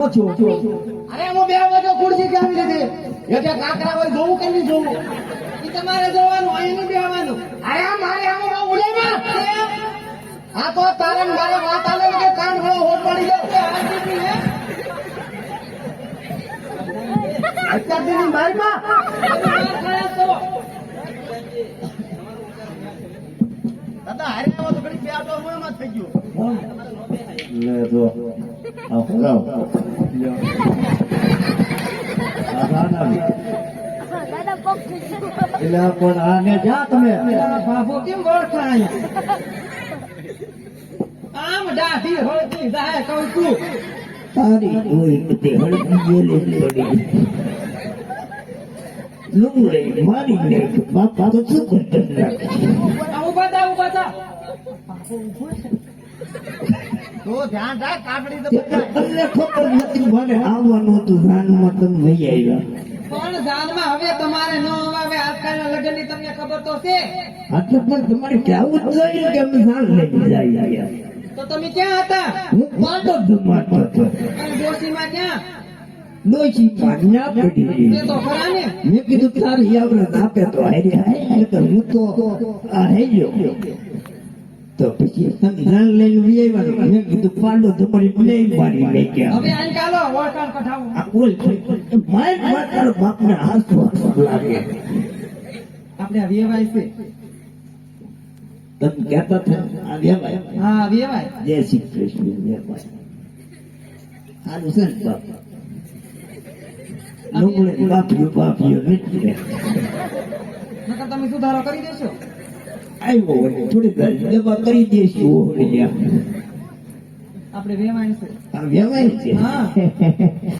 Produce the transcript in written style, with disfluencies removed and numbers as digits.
અરે હું બે વાગે ખુરશી કેવી લીધી એટલે કાકરા હોય જોવું કે નહીં જોવું એ તમારે જોવાનું અહીં નહીં બેવાનું અરે મારે આમાં ઉડેમાં આ તો તારણ મારે વાત આલે કે કાન ઘણો હોટ પડી ગયો અત્યાર દીની મારમાં દાદા હારે આવો તો ઘડી બે આટો મોમાં થઈ ગયો લે જો આ ફરાવ એટલે પણ આને જા તમે બાબુ કેમ ઓળખાય આમ દાઢી હોતી જાય કહું છું તારી કોઈ બધી હળવી ગયેલી પડી લુંગડે મારીને બાપા તો શું કરતા રાખે ઉભા થા તો ધ્યાન રાખ કાકડી તો તમને ખબર નથી મને આવવાનું હતું જાનમાં તમે વહી આવ્યા પણ જાનમાં હવે તમારે ન આવે આજકાલના લગ્નની તમને ખબર તો છે એટલે પણ તમારે કહેવું જ જોઈએ કે અમે જાણ લઈને જાય તો તમે ક્યાં હતા હું પાડો ધમાતો હતો અને ડોશીમાં ક્યાં ડોશી પાડ્યા પડી તે તો ખરા ને મેં કીધું તારી આવડત આપે તો હારે હાય તો હું તો આ રહી ગયો તો પછી સંધાન લઈને આવ્યા મેં કીધું પાડો તમારી નહીં મારી નહીં કે હવે આઈ ચાલો ઓળખાણ કઢાવો આ બોલ માય તારો બાપને હાથ લાગે આપણે આ વેવાય છે તમે કહેતા હતા આ વેવાય હા વેવાય જય શ્રી કૃષ્ણ વેવાય આનું છે ને બાપ લુગડે બાપીઓ નીકળે નકર તમે સુધારો કરી દેશો આવ્યો હોય થોડી દવા કરી દેશું આપણે વેવાય છે આ વેવાય છે હા